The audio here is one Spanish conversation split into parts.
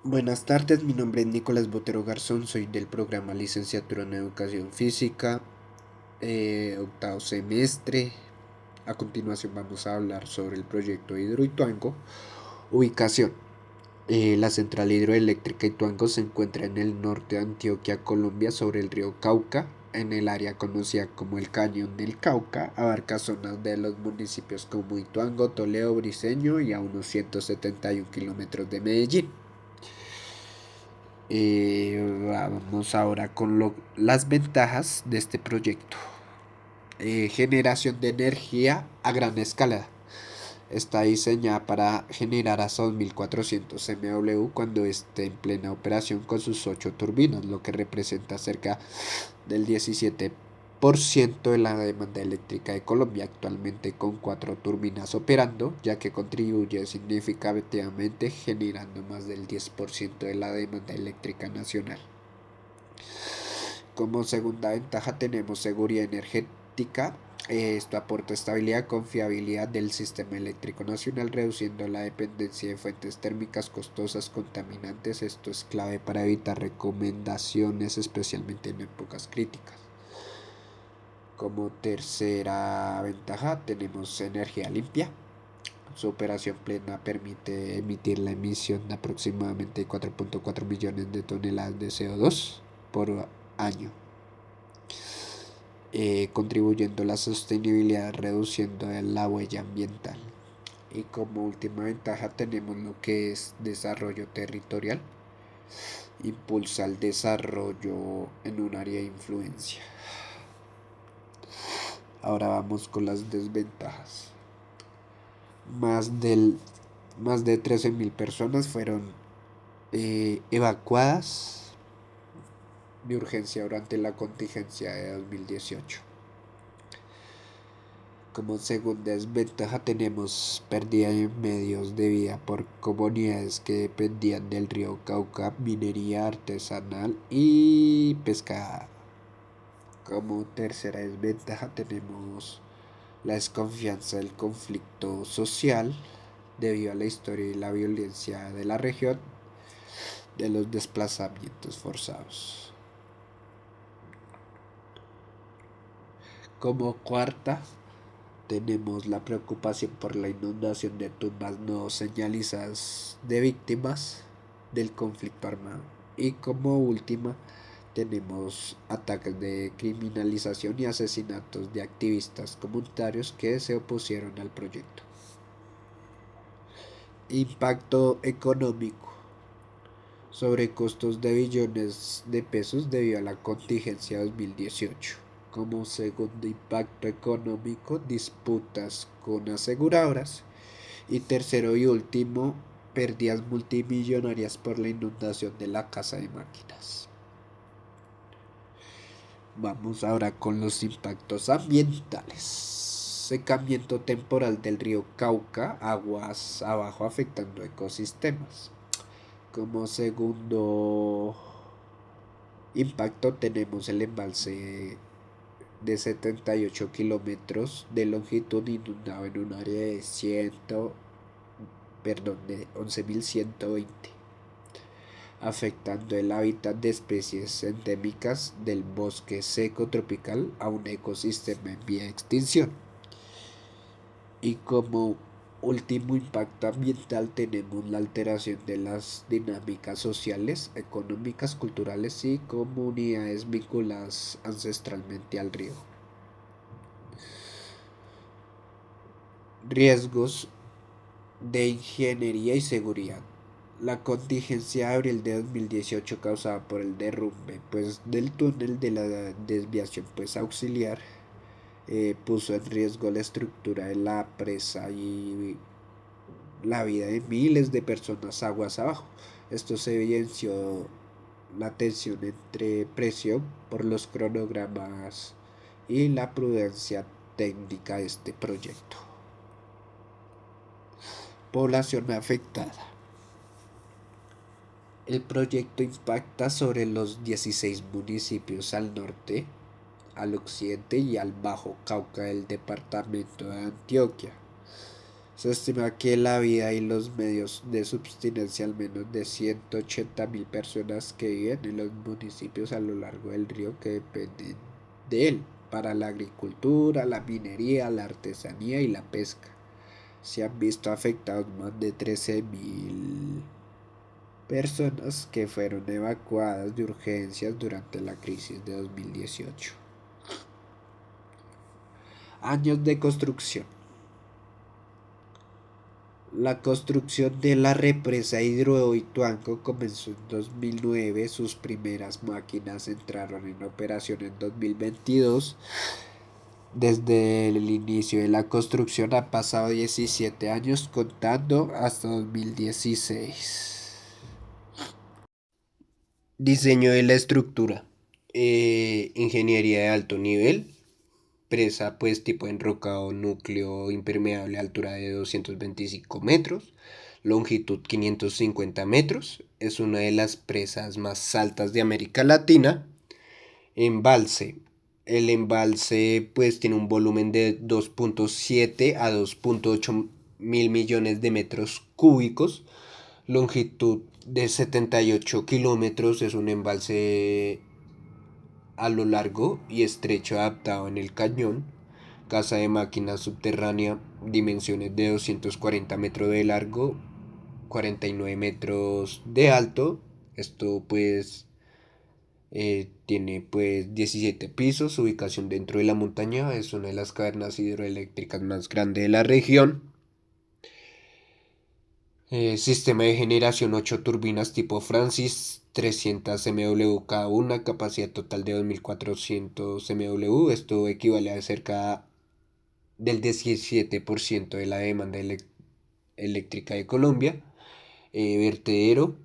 Buenas tardes, mi nombre es Nicolás Botero Garzón, soy del programa Licenciatura en Educación Física, octavo semestre. A continuación vamos a hablar sobre el proyecto Hidroituango. Ubicación. La central hidroeléctrica Ituango se encuentra en el norte de Antioquia, Colombia, sobre el río Cauca, en el área conocida como el Cañón del Cauca. Abarca zonas de los municipios como Ituango, Toledo, Briceño y a unos 171 kilómetros de Medellín. Vamos ahora con las ventajas de este proyecto. Generación de energía a gran escala. Está diseñada para generar hasta 2400 MW cuando esté en plena operación con sus 8 turbinas, lo que representa cerca del 17% de la demanda eléctrica de Colombia, actualmente con 4 turbinas operando, ya que contribuye significativamente generando más del 10% de la demanda eléctrica nacional. Como segunda ventaja tenemos seguridad energética. Esto aporta estabilidad y confiabilidad del sistema eléctrico nacional, reduciendo la dependencia de fuentes térmicas costosas, contaminantes. Esto es clave para evitar recomendaciones, especialmente en épocas críticas. Como tercera ventaja tenemos energía limpia. Su operación plena permite emitir la emisión de aproximadamente 4.4 millones de toneladas de CO2 por año, contribuyendo a la sostenibilidad, reduciendo la huella ambiental. Y como última ventaja tenemos lo que es desarrollo territorial. Impulsa el desarrollo en un área de influencia. Ahora vamos con las desventajas. Más, del, más de 13.000 personas fueron evacuadas de urgencia durante la contingencia de 2018. Como segunda desventaja tenemos pérdida de medios de vida por comunidades que dependían del río Cauca, minería artesanal y pesca. Como tercera desventaja tenemos la desconfianza del conflicto social debido a la historia y la violencia de la región de los desplazamientos forzados. Como cuarta tenemos la preocupación por la inundación de tumbas no señalizadas de víctimas del conflicto armado. Y como última tenemos ataques de criminalización y asesinatos de activistas comunitarios que se opusieron al proyecto. Impacto económico. Sobrecostos de billones de pesos debido a la contingencia 2018. Como segundo impacto económico, disputas con aseguradoras. Y tercero y último, pérdidas multimillonarias por la inundación de la casa de máquinas. Vamos ahora con los impactos ambientales. Secamiento temporal del río Cauca, aguas abajo afectando ecosistemas. Como segundo impacto tenemos el embalse de 78 kilómetros de longitud inundado en un área de 11.120, afectando el hábitat de especies endémicas del bosque seco tropical a un ecosistema en vía de extinción. Y como último impacto ambiental tenemos la alteración de las dinámicas sociales, económicas, culturales y comunidades vinculadas ancestralmente al río. Riesgos de ingeniería y seguridad. La contingencia de abril de 2018 causada por el derrumbe del túnel de la desviación auxiliar puso en riesgo la estructura de la presa y la vida de miles de personas aguas abajo. Esto se evidenció la tensión entre presión por los cronogramas y la prudencia técnica de este proyecto. Población afectada. El proyecto impacta sobre los 16 municipios al norte, al occidente y al Bajo Cauca del departamento de Antioquia. Se estima que la vida y los medios de subsistencia al menos de 180.000 personas que viven en los municipios a lo largo del río que dependen de él para la agricultura, la minería, la artesanía y la pesca. Se han visto afectados más de 13.000 personas que fueron evacuadas de urgencias durante la crisis de 2018. Años de construcción. La construcción de la represa Hidroituango comenzó en 2009, sus primeras máquinas entraron en operación en 2022. Desde el inicio de la construcción han pasado 17 años contando hasta 2016. Diseño de la estructura. Ingeniería de alto nivel. Presa pues tipo enrocado núcleo impermeable a altura de 225 metros. Longitud 550 metros. Es una de las presas más altas de América Latina. Embalse. El embalse pues tiene un volumen de 2.7 a 2.8 mil millones de metros cúbicos. Longitud de 78 kilómetros. Es un embalse a lo largo y estrecho adaptado en el cañón. Casa de máquinas subterránea, dimensiones de 240 metros de largo, 49 metros de alto. Esto pues tiene pues 17 pisos, ubicación dentro de la montaña, es una de las cavernas hidroeléctricas más grandes de la región. Sistema de generación 8 turbinas tipo Francis, 300 MW cada una, capacidad total de 2400 MW. Esto equivale a cerca del 17% de la demanda eléctrica de Colombia. Vertedero,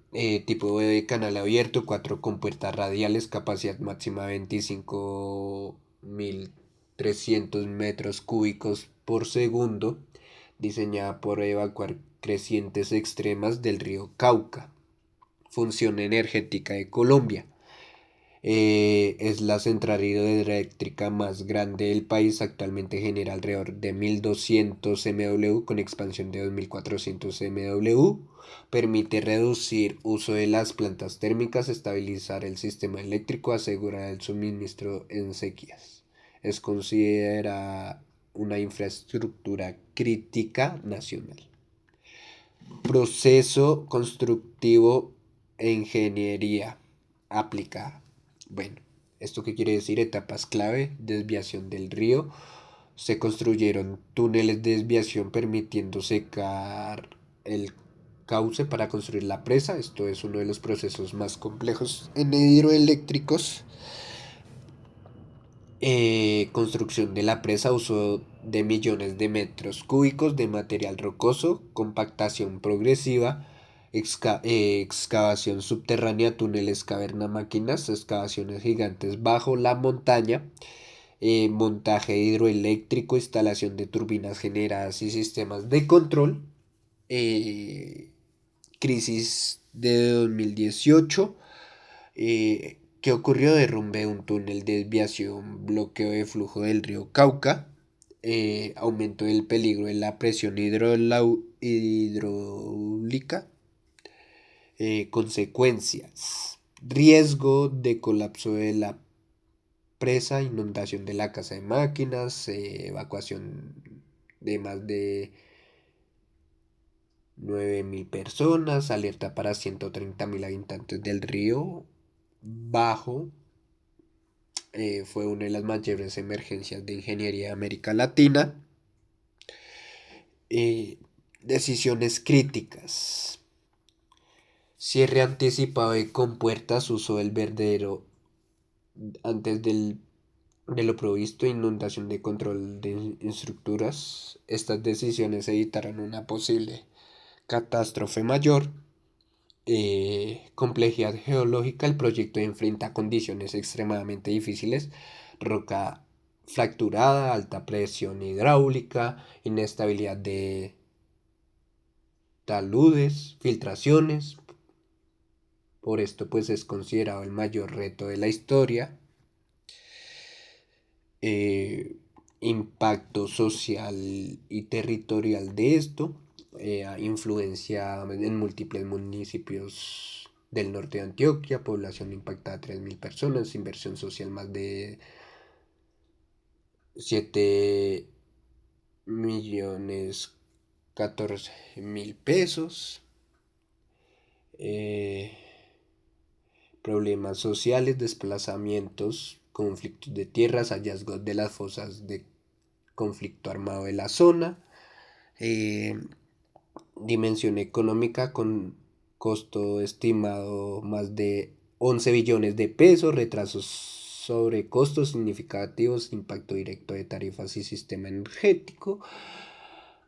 tipo de canal abierto, 4 compuertas radiales, capacidad máxima 25.300 metros cúbicos por segundo, diseñada por evacuar crecientes extremas del río Cauca. Función energética de Colombia. Es la central hidroeléctrica más grande del país. Actualmente genera alrededor de 1.200 MW con expansión de 2.400 MW. Permite reducir uso de las plantas térmicas, estabilizar el sistema eléctrico, asegurar el suministro en sequías. Es considerada una infraestructura crítica nacional. Proceso constructivo e ingeniería aplicada. Bueno, ¿esto qué quiere decir? Etapas clave, desviación del río. Se construyeron túneles de desviación permitiendo secar el cauce para construir la presa. Esto es uno de los procesos más complejos en hidroeléctricos. Construcción de la presa, uso de millones de metros cúbicos de material rocoso, compactación progresiva, excavación subterránea, túneles, caverna, máquinas, excavaciones gigantes bajo la montaña, montaje hidroeléctrico, instalación de turbinas generadas y sistemas de control, eh, crisis de 2018. ¿Qué ocurrió? Derrumbe de un túnel de desviación, bloqueo de flujo del río Cauca, aumento del peligro de la presión hidráulica, consecuencias, riesgo de colapso de la presa, inundación de la casa de máquinas, evacuación de más de 9.000 personas, alerta para 130.000 habitantes del río Bajo. Fue una de las mayores emergencias de ingeniería de América Latina. Eh, Decisiones críticas. Cierre anticipado de compuertas, uso del verdadero antes de lo provisto, inundación de control de estructuras. Estas decisiones evitaron una posible catástrofe mayor. Complejidad geológica, el proyecto enfrenta condiciones extremadamente difíciles, roca fracturada, alta presión hidráulica, inestabilidad de taludes, filtraciones. Por esto pues es considerado el mayor reto de la historia. Eh, impacto social y territorial de esto, influencia en múltiples municipios del norte de Antioquia, población impactada 3.000 personas, inversión social más de 7.014.000 pesos, eh, problemas sociales, desplazamientos, conflictos de tierras, hallazgos de las fosas de conflicto armado de la zona, eh, dimensión económica con costo estimado más de 11 billones de pesos, retrasos sobre costos significativos, impacto directo de tarifas y sistema energético,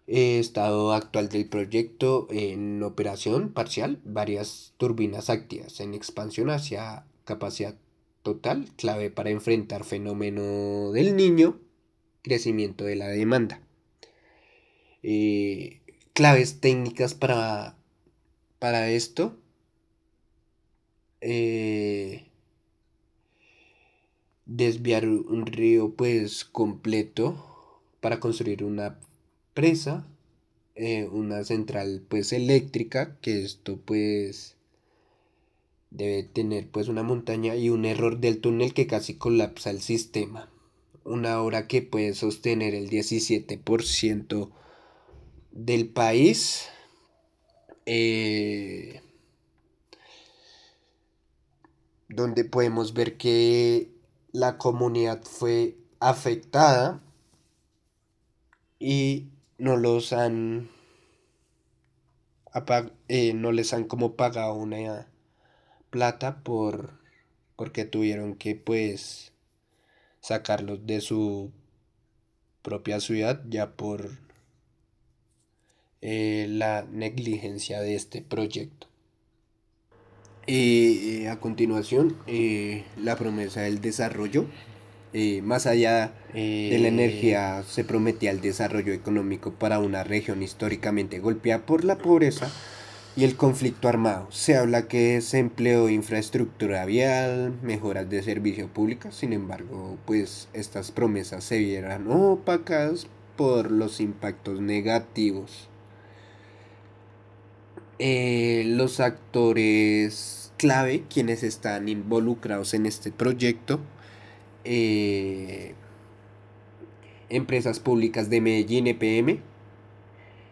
estado actual del proyecto en operación parcial, varias turbinas activas en expansión hacia capacidad total, clave para enfrentar fenómeno del niño, crecimiento de la demanda. Eh, Claves técnicas para esto. eh, Desviar un río pues completo para construir una presa, una central pues eléctrica, que esto pues debe tener pues una montaña y un error del túnel que casi colapsa el sistema. Una obra que puede sostener el 17% del país. eh, Donde podemos ver que la comunidad fue afectada y no los han no les han como pagado una plata porque tuvieron que pues sacarlos de su propia ciudad ya por la negligencia de este proyecto. A continuación, la promesa del desarrollo. Más allá de la energía, se prometía el desarrollo económico para una región históricamente golpeada por la pobreza y el conflicto armado. Se habla que se empleó infraestructura vial, mejoras de servicio público, sin embargo, pues estas promesas se vieran opacadas por los impactos negativos. Los actores clave, quienes están involucrados en este proyecto, eh, empresas públicas de Medellín EPM,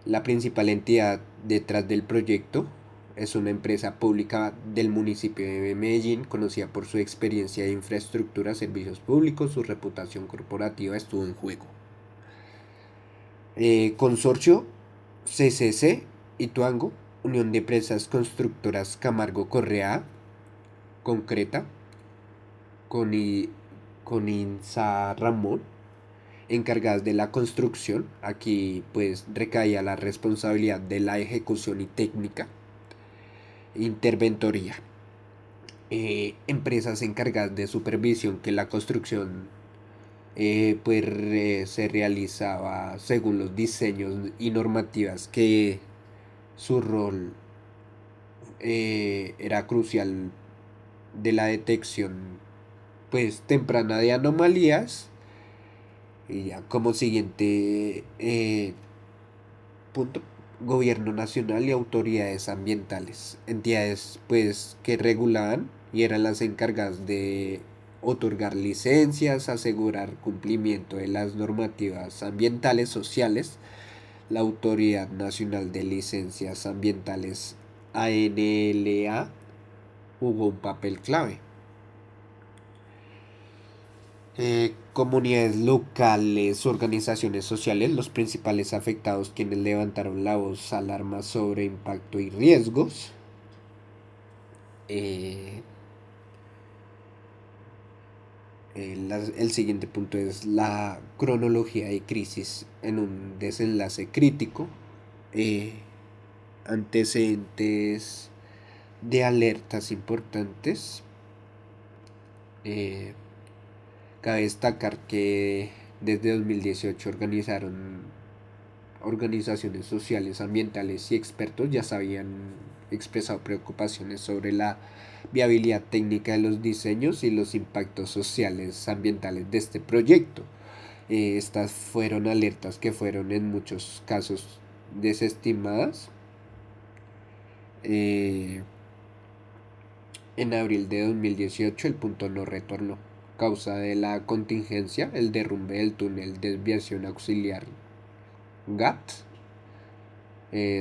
la principal entidad detrás del proyecto, es una empresa pública del municipio de Medellín, conocida por su experiencia de infraestructura, servicios públicos, su reputación corporativa estuvo en juego. Consorcio CCC Ituango, Unión de Empresas Constructoras Camargo Correa, Concreta, con Insa Ramón, encargadas de la construcción. Aquí pues recaía la responsabilidad de la ejecución y técnica. Interventoría. Empresas encargadas de supervisión que la construcción se realizaba según los diseños y normativas, que su rol era crucial de la detección pues temprana de anomalías. Y ya como siguiente punto, gobierno nacional y autoridades ambientales, entidades pues que regulaban y eran las encargadas de otorgar licencias, asegurar cumplimiento de las normativas ambientales sociales. La Autoridad Nacional de Licencias Ambientales, ANLA, jugó un papel clave. Comunidades locales, organizaciones sociales, los principales afectados, quienes levantaron la voz, alarma sobre impacto y riesgos. Eh, el siguiente punto es la cronología de crisis en un desenlace crítico. Eh, Antecedentes de alertas importantes. Eh, Cabe destacar que desde 2018 organizaciones sociales, ambientales y expertos ya se habían expresado preocupaciones sobre la viabilidad técnica de los diseños y los impactos sociales ambientales de este proyecto. Estas fueron alertas que fueron en muchos casos desestimadas. Eh, en abril de 2018 el punto no retornó. Causa de la contingencia, el derrumbe del túnel desviación auxiliar GAT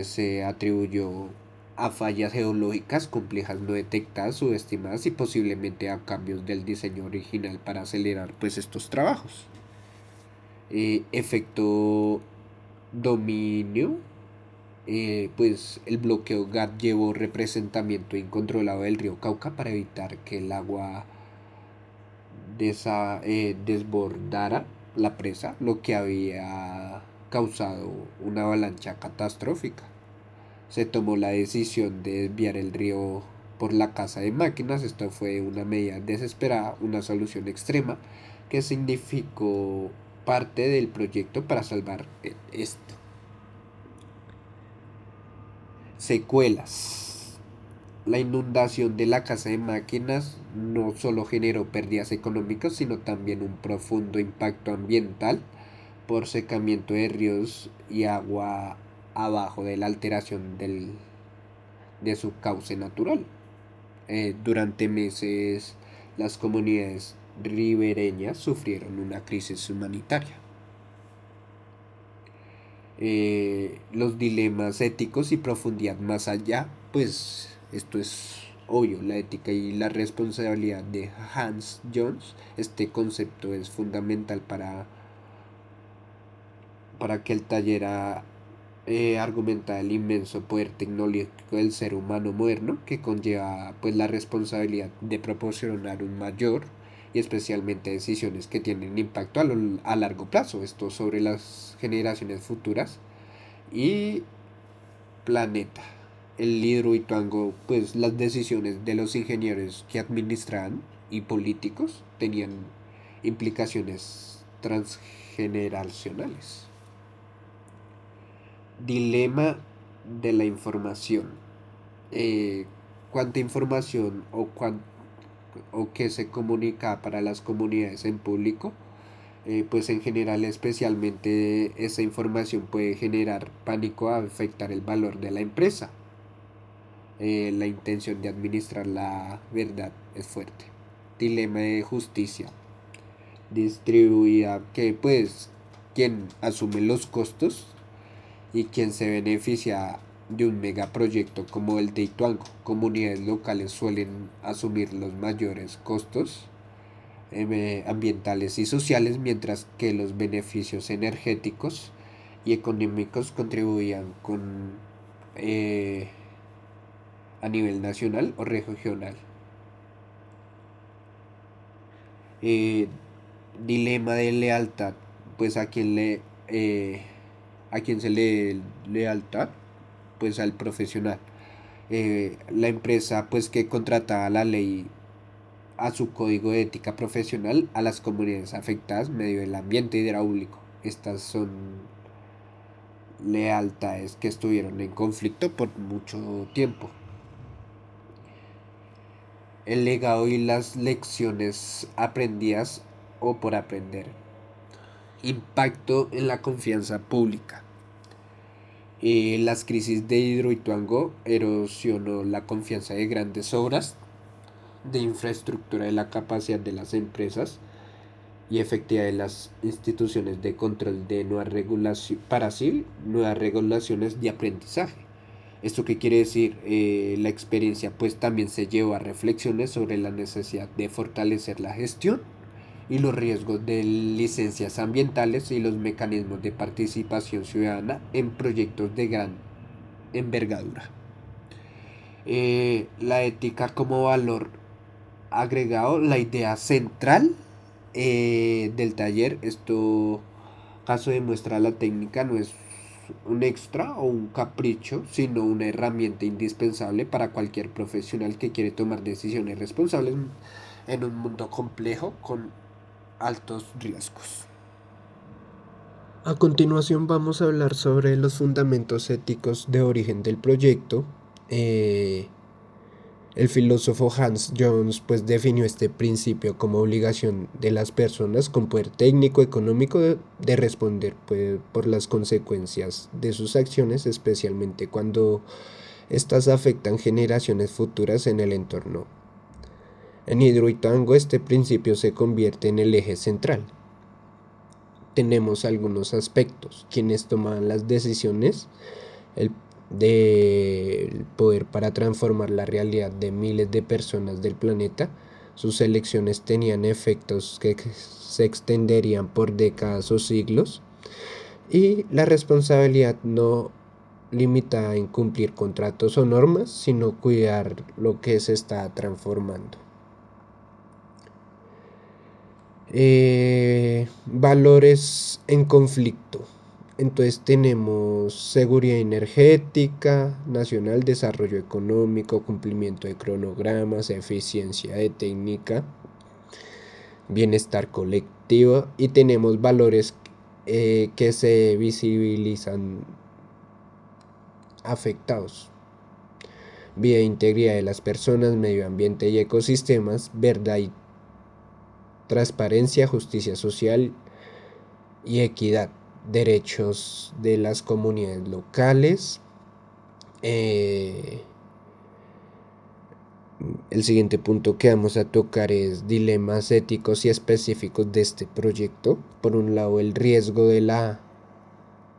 se atribuyó a fallas geológicas complejas no detectadas, subestimadas y posiblemente a cambios del diseño original para acelerar pues estos trabajos. Efecto dominio, pues el bloqueo GAT llevó representamiento incontrolado del río Cauca para evitar que el agua desbordara la presa, lo que había causado una avalancha catastrófica. Se tomó la decisión de desviar el río por la casa de máquinas. Esto fue una medida desesperada, una solución extrema que significó parte del proyecto para salvar esto. Secuelas. La inundación de la casa de máquinas no solo generó pérdidas económicas, sino también un profundo impacto ambiental por secamiento de ríos y agua abajo de la alteración de su cauce natural. Durante meses las comunidades ribereñas sufrieron una crisis humanitaria. Los dilemas éticos y profundidad más allá, pues esto es obvio, la ética y la responsabilidad de Hans Jones. Este concepto es fundamental para que el taller argumenta el inmenso poder tecnológico del ser humano moderno que conlleva pues la responsabilidad de proporcionar un mayor y especialmente decisiones que tienen impacto a largo plazo, esto sobre las generaciones futuras y planeta. El Hidroituango, pues las decisiones de los ingenieros que administraban y políticos tenían implicaciones transgeneracionales. Dilema de la información. Eh, ¿Cuánta información o qué se comunica para las comunidades en público? Pues en general, especialmente esa información puede generar pánico a afectar el valor de la empresa. La intención de administrar la verdad es fuerte. Dilema de justicia distribuida, que pues quien asume los costos y quien se beneficia de un megaproyecto como el de Ituango. Comunidades locales suelen asumir los mayores costos ambientales y sociales, mientras que los beneficios energéticos y económicos contribuían eh, a nivel nacional o regional. Eh, Dilema de lealtad, pues a quien se le lealtad, pues al profesional. La empresa pues que contrata a la ley a su código de ética profesional a las comunidades afectadas medio del ambiente hidráulico. Estas son lealtades que estuvieron en conflicto por mucho tiempo. El legado y las lecciones aprendidas o por aprender. Impacto en la confianza pública. Las crisis de Hidroituango erosionó la confianza de grandes obras de infraestructura de la capacidad de las empresas y efectividad de las instituciones de control de nuevas regulaciones para así nuevas regulaciones de aprendizaje. ¿Esto qué quiere decir? La experiencia pues también se llevó a reflexiones sobre la necesidad de fortalecer la gestión y los riesgos de licencias ambientales y los mecanismos de participación ciudadana en proyectos de gran envergadura. La ética como valor agregado, la idea central del taller. Esto caso demuestra la técnica no es un extra o un capricho, sino una herramienta indispensable para cualquier profesional que quiere tomar decisiones responsables en un mundo complejo con altos riesgos. A continuación vamos a hablar sobre los fundamentos éticos de origen del proyecto. Eh, El filósofo Hans Jones pues definió este principio como obligación de las personas con poder técnico económico de responder pues, por las consecuencias de sus acciones, especialmente cuando estas afectan generaciones futuras en el entorno. En Hidroituango este principio se convierte en el eje central. Tenemos algunos aspectos, quienes toman las decisiones, el del poder para transformar la realidad de miles de personas del planeta. Sus elecciones tenían efectos que se extenderían por décadas o siglos, y la responsabilidad no limitada en cumplir contratos o normas, sino cuidar lo que se está transformando. Valores en conflicto. Entonces tenemos seguridad energética, nacional, desarrollo económico, cumplimiento de cronogramas, eficiencia de técnica, bienestar colectivo, y tenemos valores que se visibilizan afectados. Vida e integridad de las personas, medio ambiente y ecosistemas, verdad y transparencia, justicia social y equidad, derechos de las comunidades locales. Eh, el siguiente punto que vamos a tocar es dilemas éticos y específicos de este proyecto. Por un lado, el riesgo de la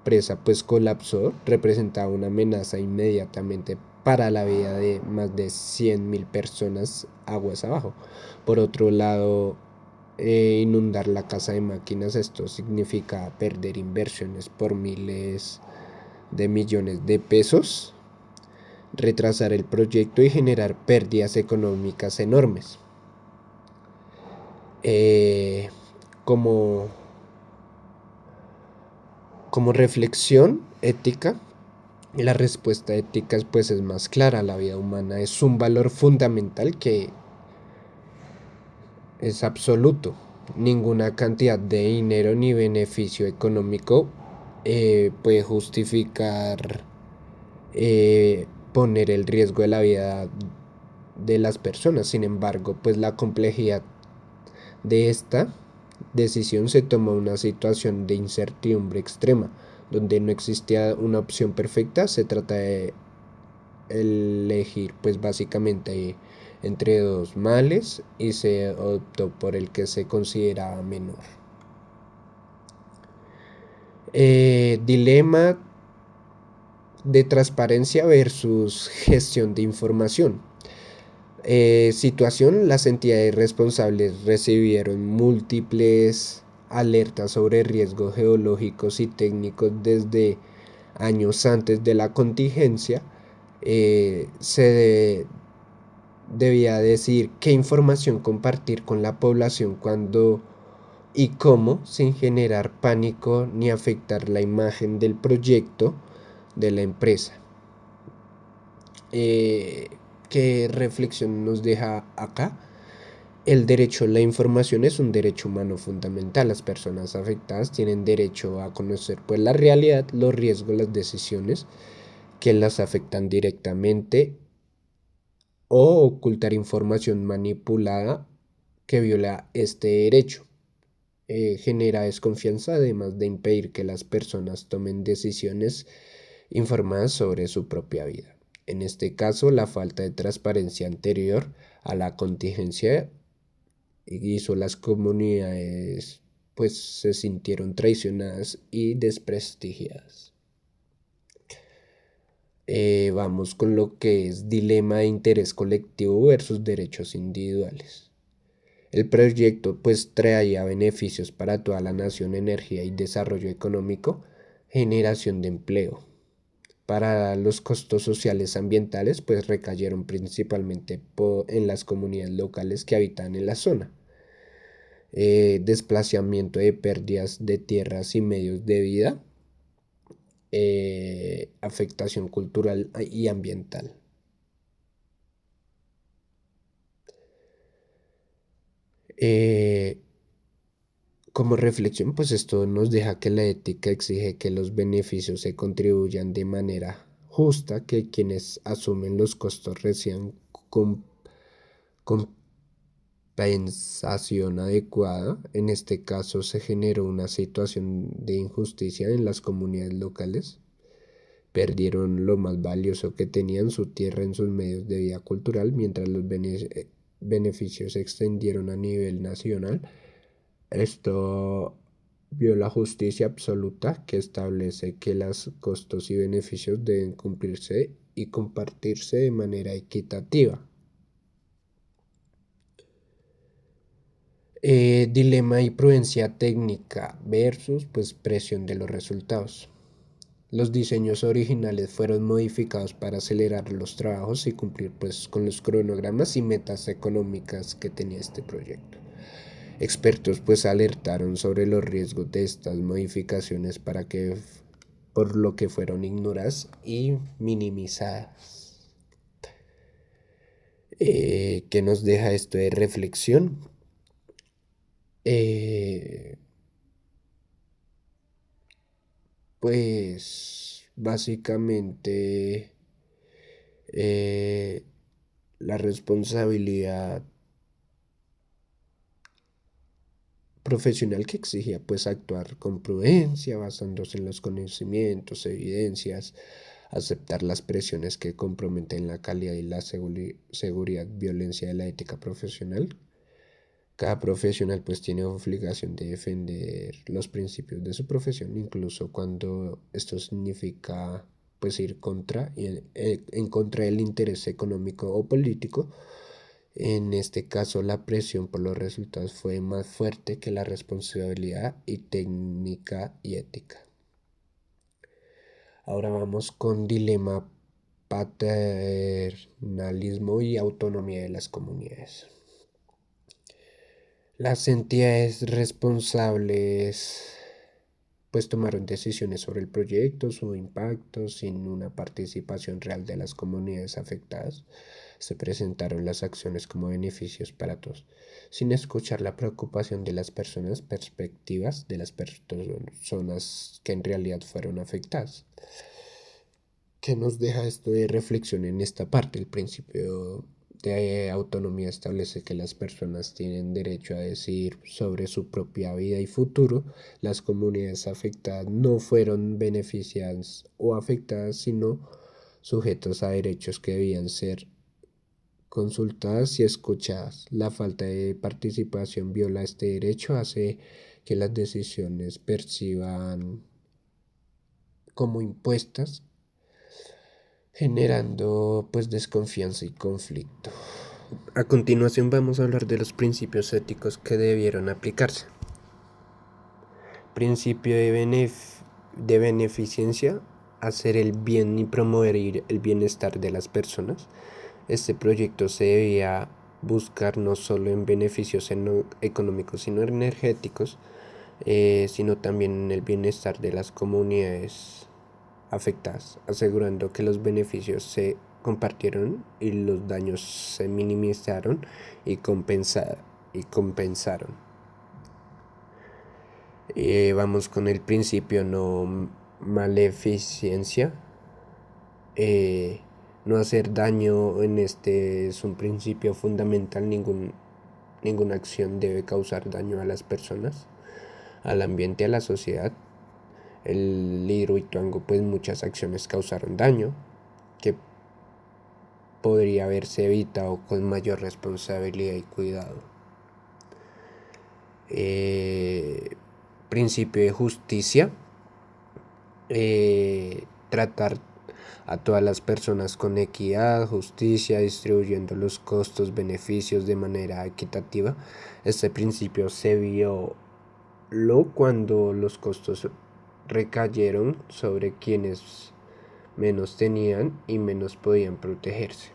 presa pues colapsó, representaba una amenaza inmediatamente para la vida de más de 100.000 personas aguas abajo. Por otro lado, inundar la casa de máquinas, esto significa perder inversiones por miles de millones de pesos, retrasar el proyecto y generar pérdidas económicas enormes. Eh, como, como reflexión ética, la respuesta ética pues es más clara. La vida humana es un valor fundamental que es absoluto. Ninguna cantidad de dinero ni beneficio económico puede justificar poner el riesgo de la vida de las personas. Sin embargo, pues la complejidad de esta decisión se tomó en una situación de incertidumbre extrema, donde no existía una opción perfecta. Se trata de elegir pues básicamente entre dos males, y se optó por el que se consideraba menor. Dilema de transparencia versus gestión de información. Situación, las entidades responsables recibieron múltiples alertas sobre riesgos geológicos y técnicos desde años antes de la contingencia. Se debía decir qué información compartir con la población, cuándo y cómo, sin generar pánico ni afectar la imagen del proyecto de la empresa. Eh, ¿Qué reflexión nos deja acá? El derecho a la información es un derecho humano fundamental. Las personas afectadas tienen derecho a conocer pues la realidad, los riesgos, las decisiones que las afectan directamente, o ocultar información manipulada que viola este derecho. Genera desconfianza, además de impedir que las personas tomen decisiones informadas sobre su propia vida. En este caso, la falta de transparencia anterior a la contingencia hizo las comunidades pues se sintieron traicionadas y desprestigiadas. Vamos con lo que es dilema de interés colectivo versus derechos individuales. El proyecto pues traía beneficios para toda la nación: energía y desarrollo económico, generación de empleo. Para los costos sociales ambientales pues recayeron principalmente en las comunidades locales que habitan en la zona. Desplazamiento de pérdidas de tierras y medios de vida, afectación cultural y ambiental. Eh, Como reflexión, pues esto nos deja que la ética exige que los beneficios se contribuyan de manera justa, que quienes asumen los costos reciban compensación adecuada. En este caso se generó una situación de injusticia en las comunidades locales. Perdieron lo más valioso que tenían, su tierra en sus medios de vida cultural, mientras los beneficios se extendieron a nivel nacional. Esto viola justicia absoluta, que establece que los costos y beneficios deben cumplirse y compartirse de manera equitativa. Dilema y prudencia técnica versus pues presión de los resultados. Los diseños originales fueron modificados para acelerar los trabajos y cumplir pues con los cronogramas y metas económicas que tenía este proyecto. Expertos pues alertaron sobre los riesgos de estas modificaciones por lo que fueron ignoradas y minimizadas. ¿Qué nos deja esto de reflexión? Eh, pues básicamente eh, la responsabilidad profesional que exigía pues actuar con prudencia, basándose en los conocimientos, evidencias, aceptar las presiones que comprometen la calidad y la seguridad, violencia de la ética profesional. Cada profesional pues tiene obligación de defender los principios de su profesión, incluso cuando esto significa pues ir en contra del interés económico o político. En este caso, la presión por los resultados fue más fuerte que la responsabilidad y técnica y ética. Ahora vamos con dilema, paternalismo y autonomía de las comunidades. Las entidades responsables pues tomaron decisiones sobre el proyecto, su impacto, sin una participación real de las comunidades afectadas. Se presentaron las acciones como beneficios para todos, sin escuchar la preocupación de las personas, perspectivas de las personas que en realidad fueron afectadas. ¿Qué nos deja esto de reflexión en esta parte? El principio de autonomía establece que las personas tienen derecho a decidir sobre su propia vida y futuro. Las comunidades afectadas no fueron beneficiadas o afectadas, sino sujetos a derechos que debían ser consultadas y escuchadas. La falta de participación viola este derecho, hace que las decisiones perciban como impuestas, generando pues desconfianza y conflicto. A continuación vamos a hablar de los principios éticos que debieron aplicarse. Principio de beneficencia, hacer el bien y promover el bienestar de las personas. Este proyecto se debía buscar no solo en beneficios económicos, sino energéticos, sino también en el bienestar de las comunidades afectadas, asegurando que los beneficios se compartieron y los daños se minimizaron y compensaron. Vamos con el principio no maleficencia. No hacer daño en este es un principio fundamental. Ninguna acción debe causar daño a las personas, al ambiente, a la sociedad. El Hidroituango, pues muchas acciones causaron daño que podría haberse evitado con mayor responsabilidad y cuidado. Principio de justicia, tratar a todas las personas con equidad, justicia, distribuyendo los costos, beneficios de manera equitativa. Este principio se violó cuando los costos recayeron sobre quienes menos tenían y menos podían protegerse.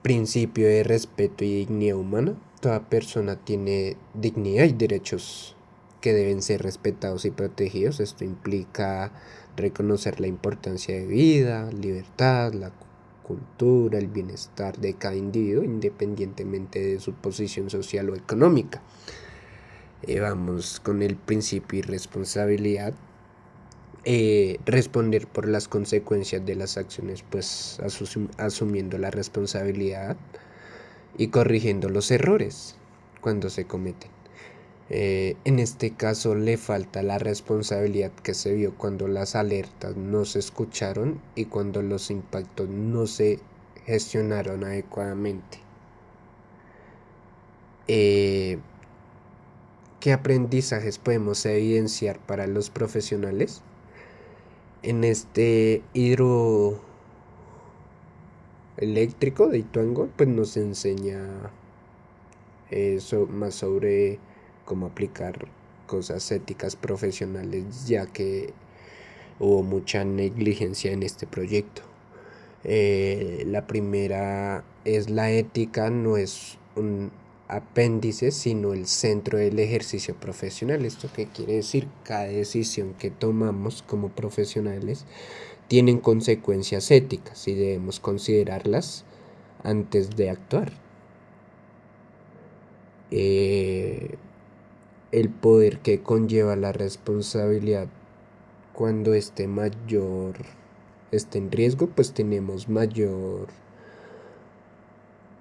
Principio de respeto y dignidad humana. Toda persona tiene dignidad y derechos que deben ser respetados y protegidos. Esto implica reconocer la importancia de vida, libertad, la cultura, el bienestar de cada individuo, independientemente de su posición social o económica. Vamos con el principio de responsabilidad. responder por las consecuencias de las acciones, pues asumiendo la responsabilidad y corrigiendo los errores cuando se cometen. En este caso le falta la responsabilidad que se vio cuando las alertas no se escucharon y cuando los impactos no se gestionaron adecuadamente. Eh, ¿Qué aprendizajes podemos evidenciar para los profesionales? En este hidroeléctrico de Ituango, pues nos enseña más sobre cómo aplicar cosas éticas profesionales, ya que hubo mucha negligencia en este proyecto. La primera es la ética, no es un apéndice, sino el centro del ejercicio profesional. ¿Esto qué quiere decir? Cada decisión que tomamos como profesionales tienen consecuencias éticas y debemos considerarlas antes de actuar. Eh, el poder que conlleva la responsabilidad cuando esté en riesgo, pues tenemos mayor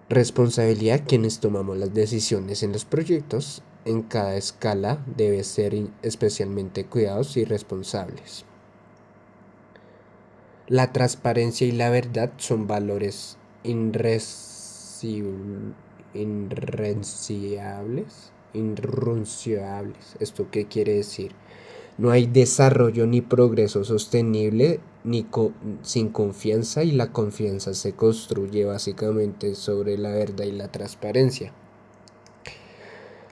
responsabilidad quienes tomamos las decisiones en los proyectos. En cada escala debe ser especialmente cuidadosos y responsables. La transparencia y la verdad son valores irrenunciables. ¿Esto qué quiere decir? No hay desarrollo ni progreso sostenible sin confianza, y la confianza se construye básicamente sobre la verdad y la transparencia.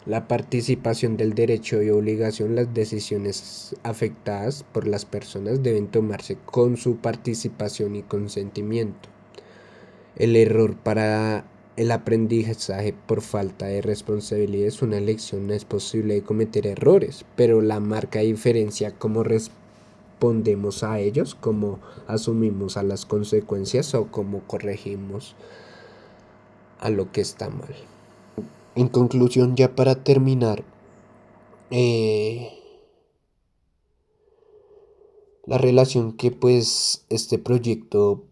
La participación del derecho y obligación. Las decisiones afectadas por las personas deben tomarse con su participación y consentimiento. El error para el aprendizaje por falta de responsabilidad es una elección. No es posible cometer errores, pero la marca diferencia cómo respondemos a ellos, cómo asumimos a las consecuencias o cómo corregimos a lo que está mal. En conclusión, ya para terminar, eh, la relación que pues este proyecto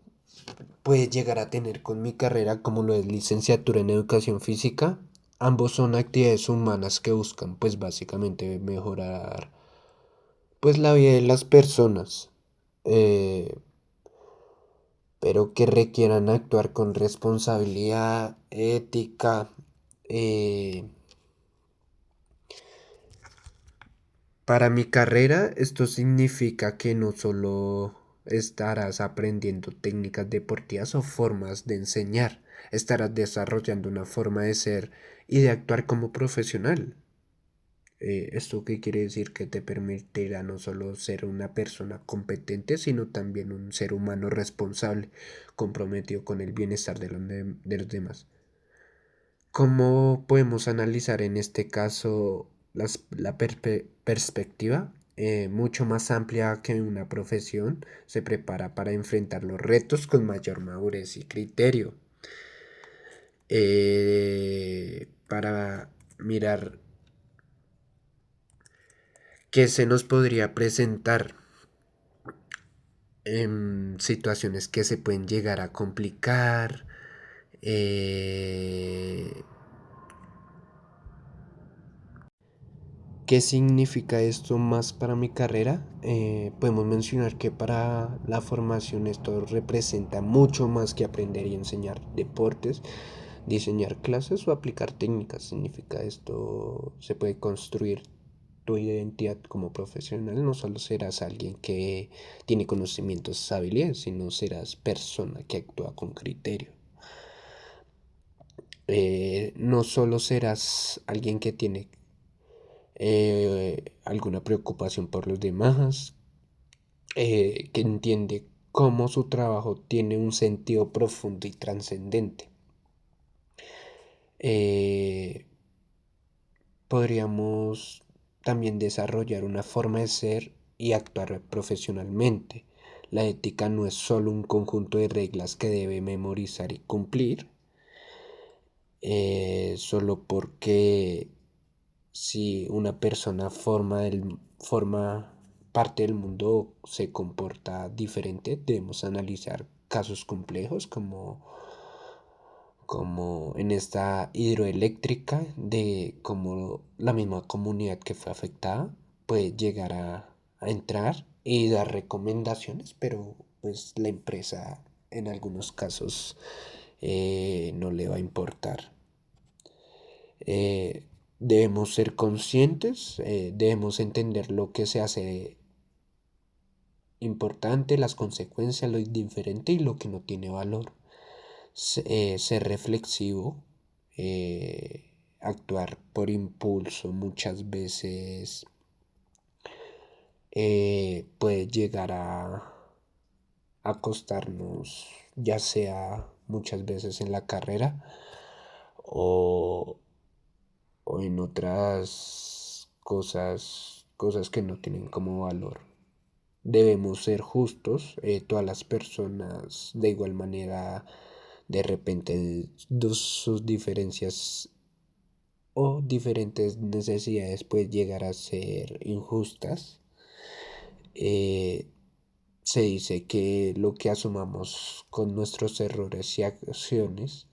puede llegar a tener con mi carrera, como lo es licenciatura en educación física. Ambos son actividades humanas que buscan pues básicamente mejorar pues la vida de las personas, eh, pero que requieran actuar con responsabilidad, ética. eh, Para mi carrera, esto significa que no solo estarás aprendiendo técnicas deportivas o formas de enseñar, estarás desarrollando una forma de ser y de actuar como profesional. ¿Esto qué quiere decir? Que te permitirá no solo ser una persona competente, sino también un ser humano responsable, comprometido con el bienestar de los demás. ¿Cómo podemos analizar en este caso la perspectiva? Mucho más amplia que una profesión, se prepara para enfrentar los retos con mayor madurez y criterio. Para mirar qué se nos podría presentar en situaciones que se pueden llegar a complicar. eh, ¿Qué significa esto más para mi carrera? Podemos mencionar que para la formación esto representa mucho más que aprender y enseñar deportes, diseñar clases o aplicar técnicas. Significa esto, se puede construir tu identidad como profesional. No solo serás alguien que tiene conocimientos, habilidades, sino serás persona que actúa con criterio. No solo serás alguien que tiene alguna preocupación por los demás, que entiende cómo su trabajo tiene un sentido profundo y trascendente. Eh, Podríamos también desarrollar una forma de ser y actuar profesionalmente. La ética no es solo un conjunto de reglas que debe memorizar y cumplir, solo porque si una persona forma parte del mundo se comporta diferente. Debemos analizar casos complejos como en esta hidroeléctrica de cómo la misma comunidad que fue afectada puede llegar a entrar y dar recomendaciones, pero pues la empresa en algunos casos no le va a importar. Debemos ser conscientes, debemos entender lo que se hace importante, las consecuencias, lo indiferente y lo que no tiene valor. Ser reflexivo, actuar por impulso muchas veces puede llegar a costarnos, ya sea muchas veces en la carrera o, o en otras cosas que no tienen como valor. Debemos ser justos, todas las personas de igual manera de repente sus diferencias o diferentes necesidades pueden llegar a ser injustas. Eh, Se dice que lo que asumamos con nuestros errores y acciones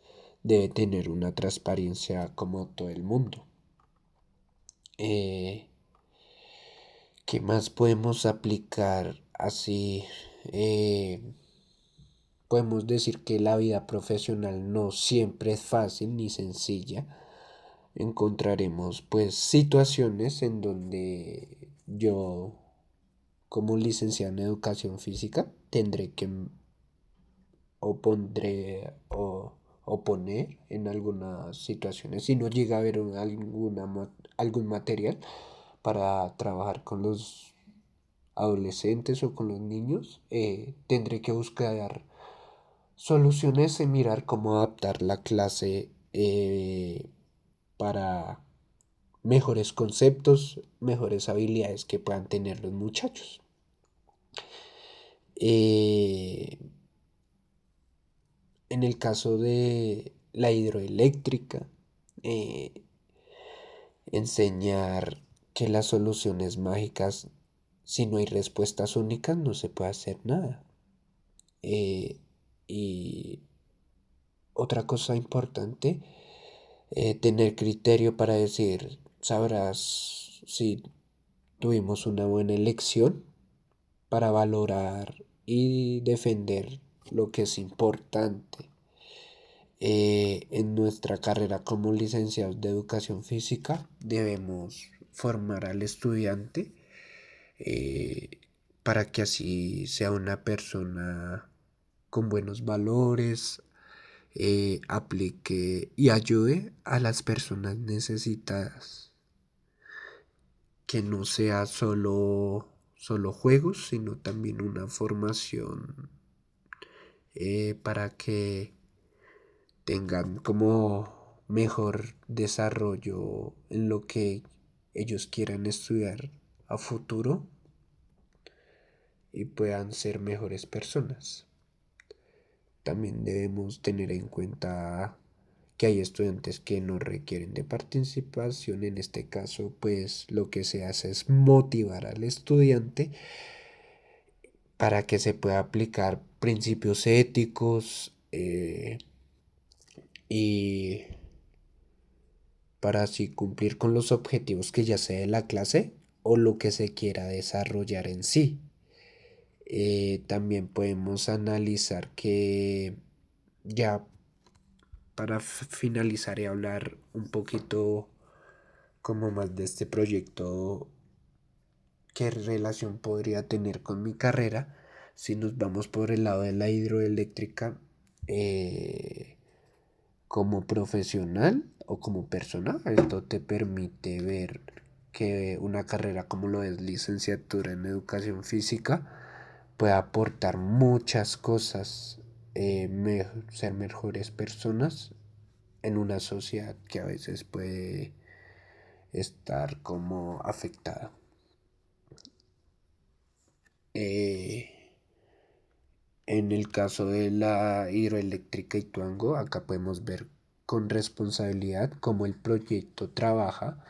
debe tener una transparencia como todo el mundo. Eh, ¿Qué más podemos aplicar así? Eh, Podemos decir que la vida profesional no siempre es fácil ni sencilla. Encontraremos pues situaciones en donde yo como licenciado en educación física tendré que opondré o oponer en algunas situaciones si no llega a haber algún material para trabajar con los adolescentes o con los niños, tendré que buscar soluciones y mirar cómo adaptar la clase para mejores conceptos, mejores habilidades que puedan tener los muchachos. Eh, en el caso de la hidroeléctrica, eh, enseñar que las soluciones mágicas, si no hay respuestas únicas, no se puede hacer nada. Eh, y otra cosa importante, tener criterio para decir, sabrás si tuvimos una buena elección para valorar y defender lo que es importante. En nuestra carrera como licenciados de educación física debemos formar al estudiante eh, para que así sea una persona con buenos valores, aplique y ayude a las personas necesitadas, que no sea solo juegos, sino también una formación para que tengan como mejor desarrollo en lo que ellos quieran estudiar a futuro y puedan ser mejores personas. También debemos tener en cuenta que hay estudiantes que no requieren de participación. En este caso, pues lo que se hace es motivar al estudiante para que se pueda aplicar principios éticos y para así cumplir con los objetivos que ya sea de la clase o lo que se quiera desarrollar en sí. También podemos analizar que ya para finalizar y hablar un poquito como más de este proyecto, qué relación podría tener con mi carrera. Si nos vamos por el lado de la hidroeléctrica, eh, como profesional o como persona, esto te permite ver que una carrera como lo es licenciatura en educación física puede aportar muchas cosas, ser mejores personas en una sociedad que a veces puede estar como afectada. Eh, en el caso de la hidroeléctrica Ituango, acá podemos ver con responsabilidad cómo el proyecto trabaja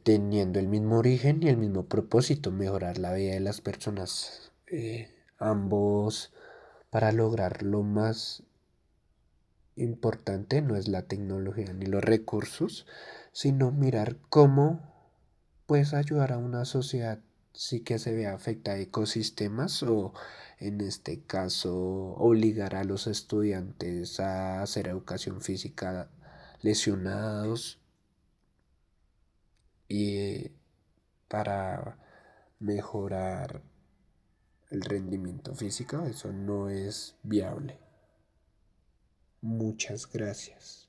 teniendo el mismo origen y el mismo propósito, mejorar la vida de las personas. Ambos para lograr lo más importante no es la tecnología ni los recursos, sino mirar cómo puedes ayudar a una sociedad sí que se vea afectada a ecosistemas o en este caso obligar a los estudiantes a hacer educación física lesionados y para mejorar el rendimiento físico, eso no es viable. Muchas gracias.